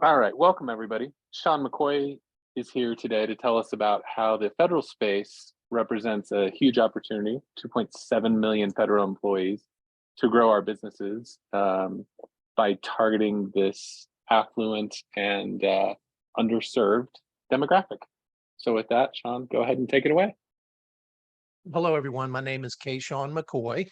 All right, welcome everybody. Sean McCoy is here today to tell us about how the federal space represents a huge opportunity, 2.7 million federal employees, to grow our businesses by targeting this affluent and underserved demographic. So with that, Sean, go ahead and take it away. Hello, everyone. My name is Sean McCoy.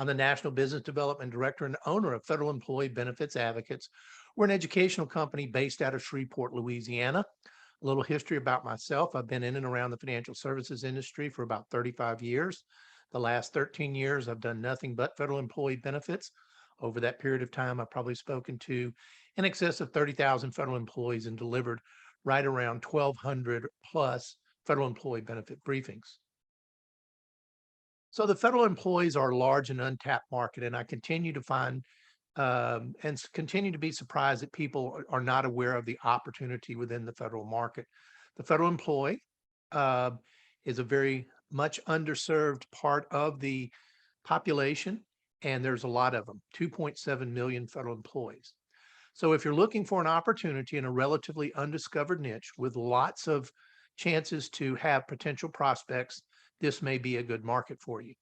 I'm the National Business Development Director and owner of Federal Employee Benefits Advocates. We're an educational company based out of Shreveport, Louisiana. A little history about myself. I've been in and around the financial services industry for about 35 years. The last 13 years, I've done nothing but federal employee benefits. Over that period of time, I've probably spoken to in excess of 30,000 federal employees and delivered right around 1,200 plus federal employee benefit briefings. So the federal employees are a large and untapped market, and I continue to find continue to be surprised that people are not aware of the opportunity within the federal market. The federal employee uh, is a very much underserved part of the population, and there's a lot of them, 2.7 million federal employees. So if you're looking for an opportunity in a relatively undiscovered niche with lots of chances to have potential prospects, this may be a good market for you.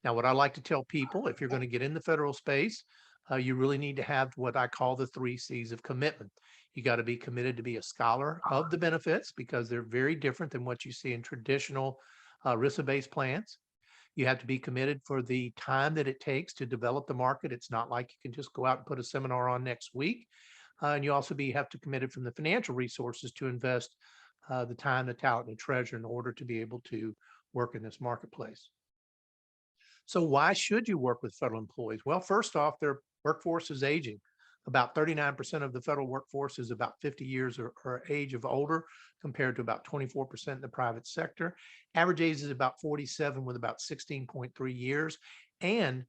Now, what I like to tell people, if you're going to get in the federal space, you really need to have what I call the 3 C's of commitment. You got to be committed to be a scholar of the benefits because they're very different than what you see in traditional risk-based plans. You have to be committed for the time that it takes to develop the market. It's not like you can just go out and put a seminar on next week. And you also have to committed from the financial resources to invest the time, the talent, and the treasure in order to be able to work in this marketplace. So why should you work with federal employees? Well, first off, their workforce is aging. About 39% of the federal workforce is about 50 years or age of older, compared to about 24% in the private sector. Average age is about 47 with about 16.3 years. And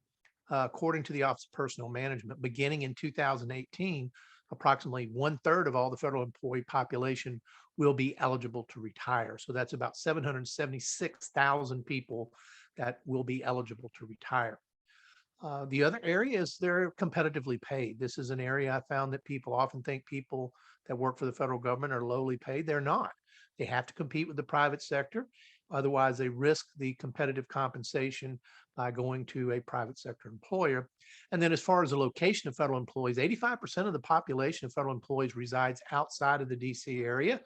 according to the Office of Personnel Management, beginning in 2018, approximately 1/3 of all the federal employee population will be eligible to retire. So that's about 776,000 people that will be eligible to retire. The other area is they're competitively paid. This is an area I found that people often think people that work for the federal government are lowly paid. They're not. They have to compete with the private sector. Otherwise, they risk the competitive compensation by going to a private sector employer. And then as far as the location of federal employees, 85% of the population of federal employees resides outside of the DC area.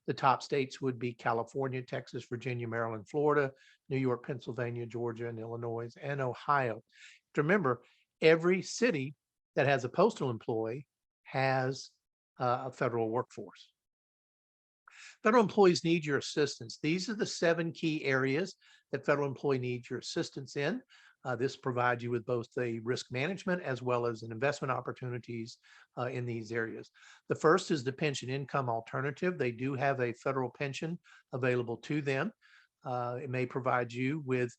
The top states would be California, Texas, Virginia, Maryland, Florida, New York, Pennsylvania, Georgia, and Illinois, and Ohio. To remember, every city that has a postal employee has a federal workforce. Federal employees need your assistance. These are the 7 key areas that federal employee needs your assistance in. This provides you with both the risk management as well as an investment opportunities in these areas. The first is the pension income alternative. They do have a federal pension available to them. It may provide you with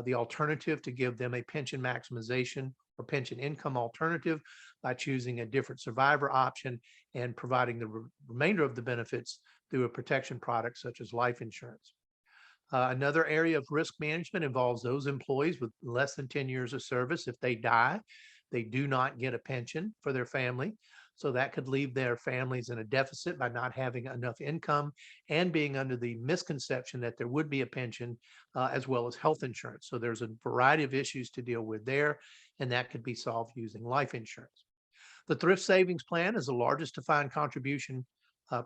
the alternative to give them a pension maximization or pension income alternative by choosing a different survivor option and providing the remainder of the benefits through a protection product such as life insurance. Another area of risk management involves those employees with less than 10 years of service. If they die, they do not get a pension for their family. So that could leave their families in a deficit by not having enough income and being under the misconception that there would be a pension as well as health insurance. So there's a variety of issues to deal with there, and that could be solved using life insurance. The Thrift Savings Plan is the largest defined contribution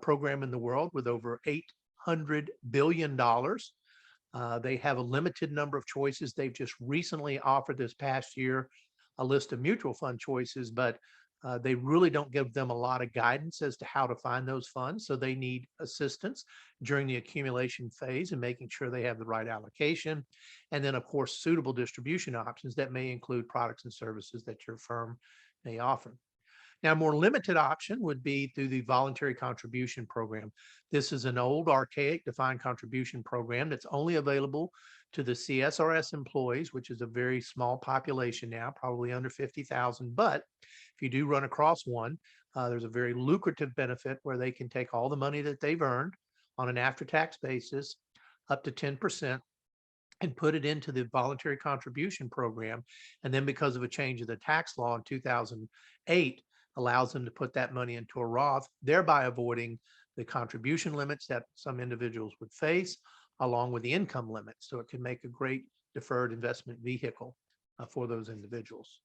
program in the world with over $800 billion. They have a limited number of choices. They've just recently offered this past year a list of mutual fund choices, but they really don't give them a lot of guidance as to how to find those funds. So they need assistance during the accumulation phase and making sure they have the right allocation. And then, of course, suitable distribution options that may include products and services that your firm may offer. Now, a more limited option would be through the voluntary contribution program. This is an old, archaic defined contribution program that's only available to the CSRS employees, which is a very small population now, probably under 50,000. But if you do run across one, there's a very lucrative benefit where they can take all the money that they've earned on an after-tax basis, up to 10%, and put it into the voluntary contribution program. And then because of a change of the tax law in 2008, allows them to put that money into a Roth, thereby avoiding the contribution limits that some individuals would face, along with the income limits. So it can make a great deferred investment vehicle for those individuals.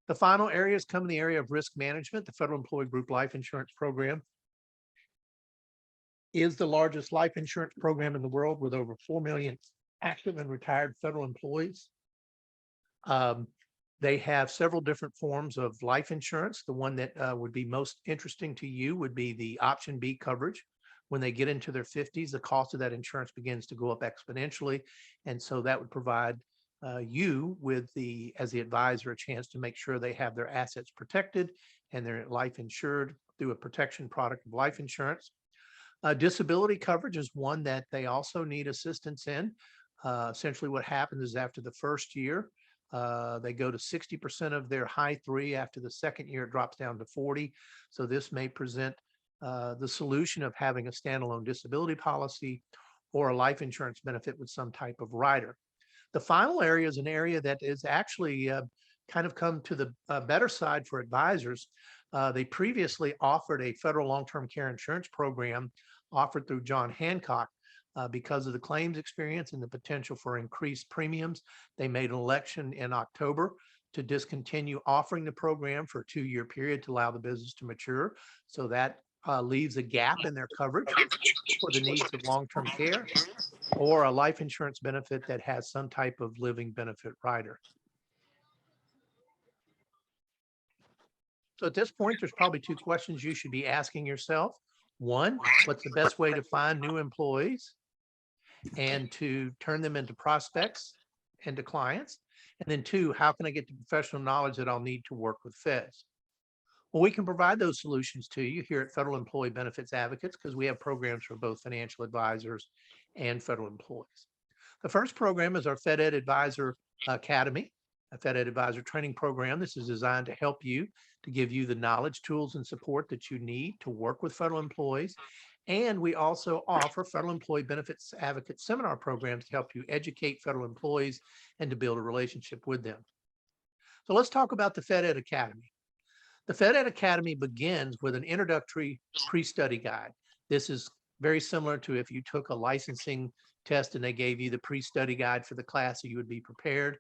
The final areas come in the area of risk management. The Federal Employee Group Life Insurance Program is the largest life insurance program in the world with over 4 million active and retired federal employees. They have several different forms of life insurance. The one that would be most interesting to you would be the option B coverage. When they get into their 50s, the cost of that insurance begins to go up exponentially. And so that would provide you with as the advisor, a chance to make sure they have their assets protected and they're life insured through a protection product of life insurance. Disability coverage is one that they also need assistance in. Essentially what happens is after the first year, they go to 60% of their high 3. After the second year, it drops down to 40. So this may present the solution of having a standalone disability policy or a life insurance benefit with some type of rider. The final area is an area that is actually kind of come to the better side for advisors. They previously offered a federal long-term care insurance program offered through John Hancock. Because of the claims experience and the potential for increased premiums, they made an election in October to discontinue offering the program for a 2-year period to allow the business to mature. So that leaves a gap in their coverage for the needs of long-term care or a life insurance benefit that has some type of living benefit rider. So at this point, there's probably 2 questions you should be asking yourself. One, what's the best way to find new employees and to turn them into prospects and to clients? And then 2, how can I get the professional knowledge that I'll need to work with feds? Well, we can provide those solutions to you here at Federal Employee Benefits Advocates because we have programs for both financial advisors and federal employees. The first program is our FedEd Advisor Academy, a FedEd Advisor training program. This is designed to help you, to give you the knowledge, tools, and support that you need to work with federal employees. And we also offer Federal Employee Benefits Advocate seminar programs to help you educate federal employees and to build a relationship with them. So let's talk about the FedEd Academy. The FedEd Academy begins with an introductory pre-study guide. This is very similar to if you took a licensing test and they gave you the pre-study guide for the class, so you would be prepared.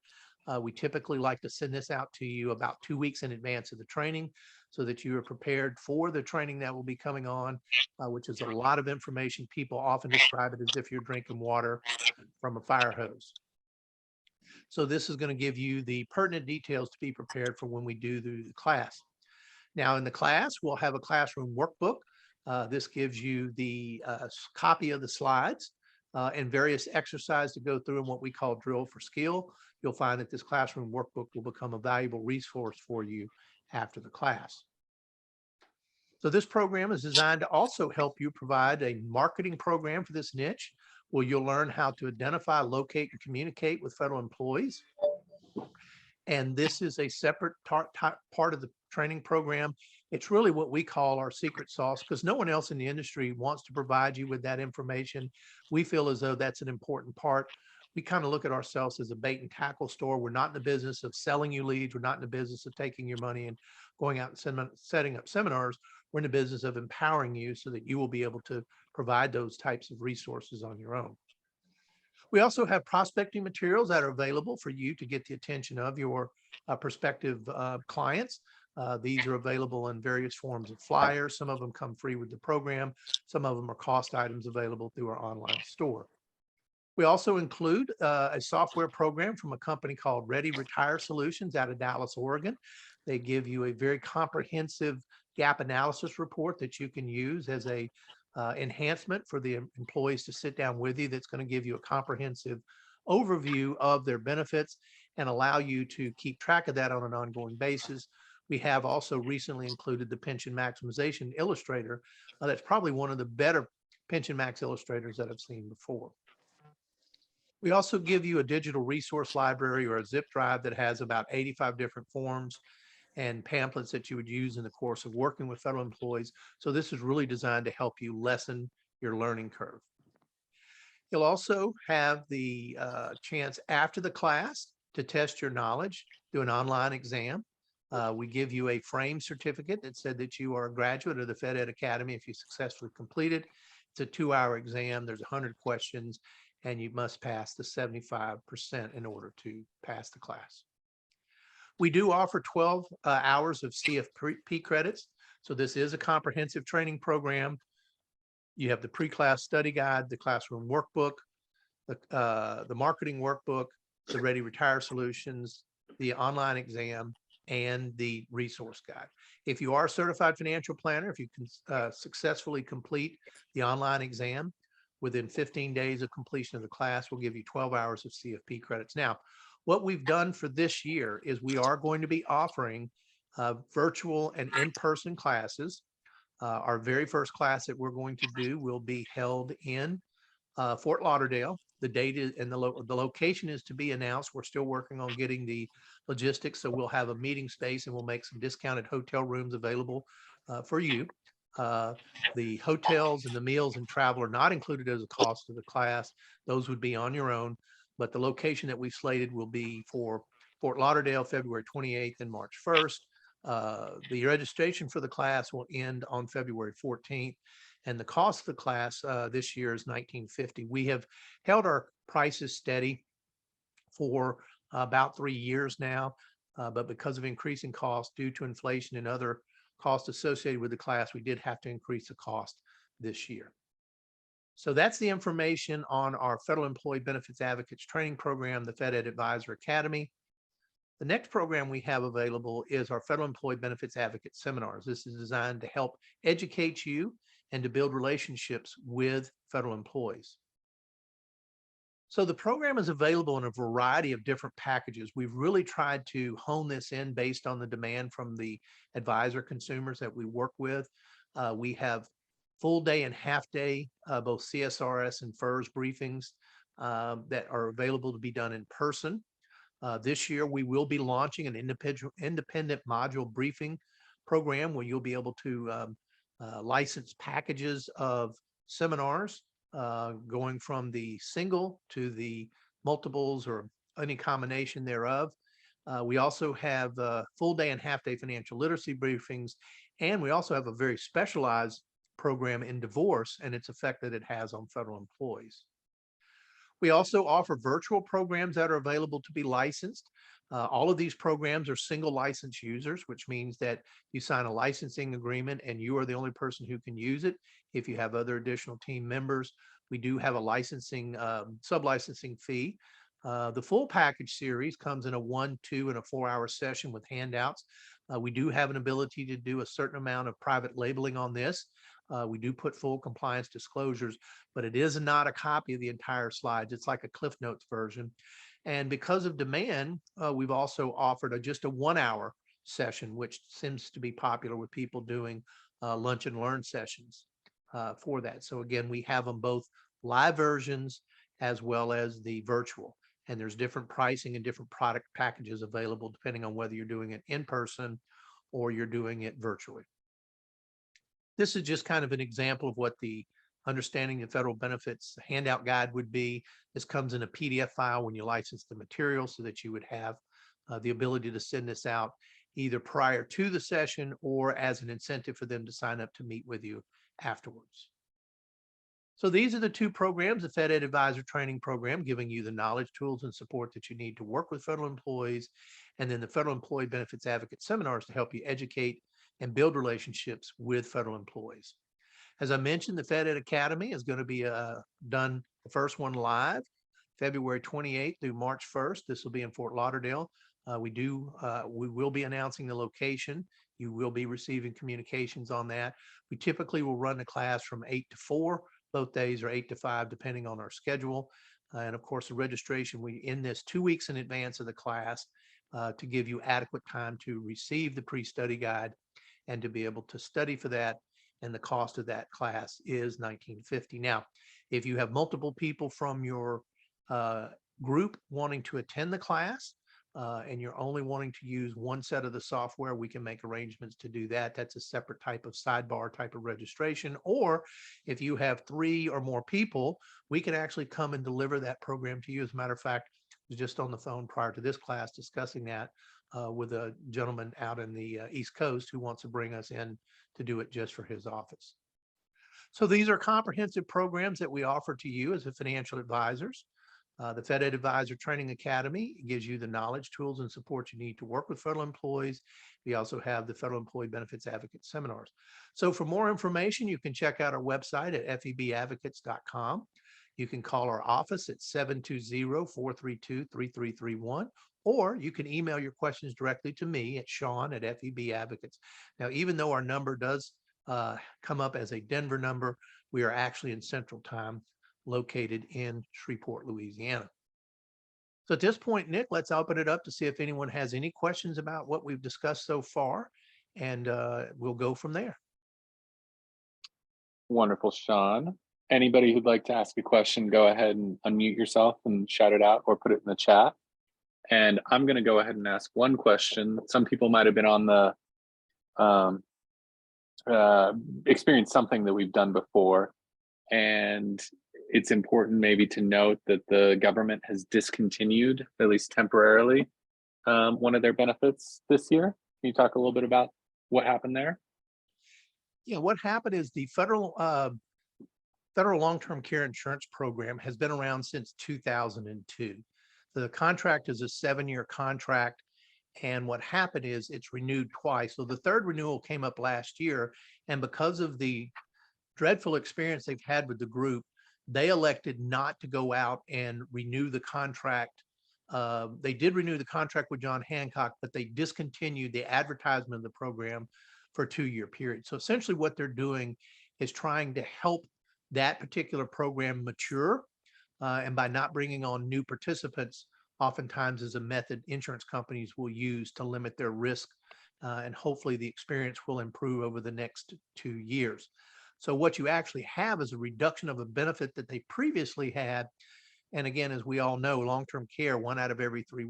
We typically like to send this out to you about 2 weeks in advance of the training so that you are prepared for the training that will be coming on, which is a lot of information. People often describe it as if you're drinking water from a fire hose. So this is going to give you the pertinent details to be prepared for when we do the class. Now in the class, we'll have a classroom workbook. This gives you the copy of the slides and various exercises to go through in what we call drill for skill. You'll find that this classroom workbook will become a valuable resource for you after the class. So this program is designed to also help you provide a marketing program for this niche, where you'll learn how to identify, locate, and communicate with federal employees. And this is a separate part of the training program. It's really what we call our secret sauce because no one else in the industry wants to provide you with that information. We feel as though that's an important part. We kind of look at ourselves as a bait and tackle store. We're not in the business of selling you leads. We're not in the business of taking your money and going out and setting up seminars. We're in the business of empowering you so that you will be able to provide those types of resources on your own. We also have prospecting materials that are available for you to get the attention of your prospective clients. These are available in various forms of flyers. Some of them come free with the program. Some of them are cost items available through our online store. We also include a software program from a company called Ready Retire Solutions out of Dallas, Oregon. They give you a very comprehensive gap analysis report that you can use as a enhancement for the employees to sit down with you. That's going to give you a comprehensive overview of their benefits and allow you to keep track of that on an ongoing basis. We have also recently included the Pension Maximization Illustrator. That's probably one of the better Pension Max illustrators that I've seen before. We also give you a digital resource library or a zip drive that has about 85 different forms and pamphlets that you would use in the course of working with federal employees. So this is really designed to help you lessen your learning curve. You'll also have the chance after the class to test your knowledge, do an online exam. We give you a frame certificate that said that you are a graduate of the FedEd Academy if you successfully complete it. It's a 2-hour exam. There's 100 questions, and you must pass the 75% in order to pass the class. We do offer 12 hours of CFP credits. So this is a comprehensive training program. You have the pre-class study guide, the classroom workbook, the marketing workbook, the Ready Retire solutions, the online exam, and the resource guide. If you are a certified financial planner, if you can successfully complete the online exam within 15 days of completion of the class, we'll give you 12 hours of CFP credits. Now, what we've done for this year is we are going to be offering virtual and in-person classes. Our very first class that we're going to do will be held in Fort Lauderdale. The date is, and the location is to be announced. We're still working on getting the logistics, so we'll have a meeting space and we'll make some discounted hotel rooms available for you. The hotels and the meals and travel are not included as a cost of the class. Those would be on your own, but the location that we've slated will be for Fort Lauderdale, February 28th and March 1st. The registration for the class will end on February 14th, and the cost of the class this year is $19.50. We have held our prices steady for about 3 years now, but because of increasing costs due to inflation and other costs associated with the class, we did have to increase the cost this year. So that's the information on our Federal Employee Benefits Advocates Training Program, the FedEd Advisor Academy. The next program we have available is our Federal Employee Benefits Advocate Seminars. This is designed to help educate you and to build relationships with federal employees. So the program is available in a variety of different packages. We've really tried to hone this in based on the demand from the advisor consumers that we work with. We have full day and half day, both CSRS and FERS briefings that are available to be done in person. This year, we will be launching an independent module briefing program where you'll be able to license packages of seminars going from the single to the multiples or any combination thereof. We also have full day and half day financial literacy briefings, and we also have a very specialized program in divorce and its effect that it has on federal employees. We also offer virtual programs that are available to be licensed. All of these programs are single license users, which means that you sign a licensing agreement and you are the only person who can use it. If you have other additional team members, we do have a licensing, sub-licensing fee. The full package series comes in a 1, 2, and a 4-hour session with handouts. We do have an ability to do a certain amount of private labeling on this. We do put full compliance disclosures, but it is not a copy of the entire slides. It's like a Cliff Notes version. And because of demand, we've also offered just a 1-hour session, which seems to be popular with people doing lunch and learn sessions for that. So again, we have them both live versions as well as the virtual. And there's different pricing and different product packages available depending on whether you're doing it in person or you're doing it virtually. This is just kind of an example of what the Understanding the Federal Benefits handout guide would be. This comes in a PDF file when you license the material so that you would have the ability to send this out either prior to the session or as an incentive for them to sign up to meet with you afterwards. So these are the two programs, the FedEd Advisor Training Program, giving you the knowledge, tools, and support that you need to work with federal employees, and then the Federal Employee Benefits Advocate Seminars to help you educate and build relationships with federal employees. As I mentioned, the FedEd Academy is going to be done, the first one live, February 28th through March 1st. This will be in Fort Lauderdale. We will be announcing the location. You will be receiving communications on that. We typically will run the class from 8 to 4. Both days are 8 to 5, depending on our schedule. And of course, the registration, we end this 2 weeks in advance of the class to give you adequate time to receive the pre-study guide and to be able to study for that. And the cost of that class is $19.50. Now, if you have multiple people from your group wanting to attend the class and you're only wanting to use one set of the software, we can make arrangements to do that. That's a separate type of sidebar type of registration. Or if you have 3 or more people, we can actually come and deliver that program to you. As a matter of fact, I was just on the phone prior to this class discussing that with a gentleman out in the East Coast who wants to bring us in to do it just for his office. So these are comprehensive programs that we offer to you as a financial advisors. The FedEd Advisor Training Academy gives you the knowledge, tools, and support you need to work with federal employees. We also have the Federal Employee Benefits Advocate Seminars. So for more information, you can check out our website at febadvocates.com. You can call our office at 720-432-3331, or you can email your questions directly to me at Sean@FEBadvocates. Now, even though our number does come up as a Denver number, we are actually in Central Time, located in Shreveport, Louisiana. So at this point, Nick, let's open it up to see if anyone has any questions about what we've discussed so far, and we'll go from there. Wonderful, Sean. Anybody who'd like to ask a question, go ahead and unmute yourself and shout it out or put it in the chat. And I'm going to go ahead and ask one question. Some people might have been on the experienced something that we've done before. And it's important maybe to note that the government has discontinued, at least temporarily, one of their benefits this year. Can you talk a little bit about what happened there? Yeah, what happened is the federal long-term care insurance program has been around since 2002. The contract is a 7-year contract. And what happened is it's renewed twice. So the third renewal came up last year. And because of the dreadful experience they've had with the group, they elected not to go out and renew the contract. They did renew the contract with John Hancock, but they discontinued the advertisement of the program for a 2-year period. So essentially what they're doing is trying to help that particular program mature. And by not bringing on new participants, oftentimes is a method insurance companies will use to limit their risk. And hopefully the experience will improve over the next 2 years. So what you actually have is a reduction of a benefit that they previously had. And again, as we all know, long-term care, 1 out of every 3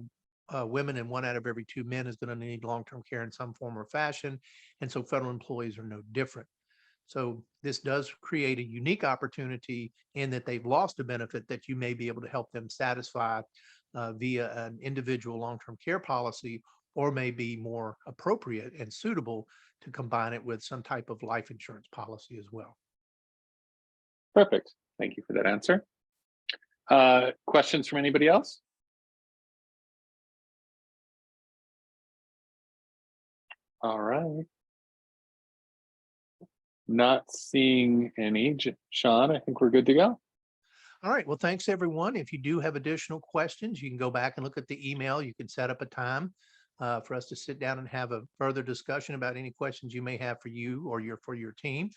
women and 1 out of every 2 men is going to need long-term care in some form or fashion. And so federal employees are no different. So this does create a unique opportunity in that they've lost a benefit that you may be able to help them satisfy via an individual long-term care policy, or may be more appropriate and suitable to combine it with some type of life insurance policy as well. Perfect. Thank you for that answer. Questions from anybody else? All right. Not seeing any. Sean, I think we're good to go. All right. Well, thanks, everyone. If you do have additional questions, you can go back and look at the email. You can set up a time for us to sit down and have a further discussion about any questions you may have for you or for your team.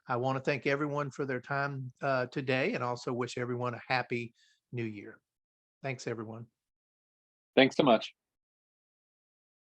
I want to thank everyone for their time today, and also wish everyone a happy new year. Thanks, everyone. Thanks so much.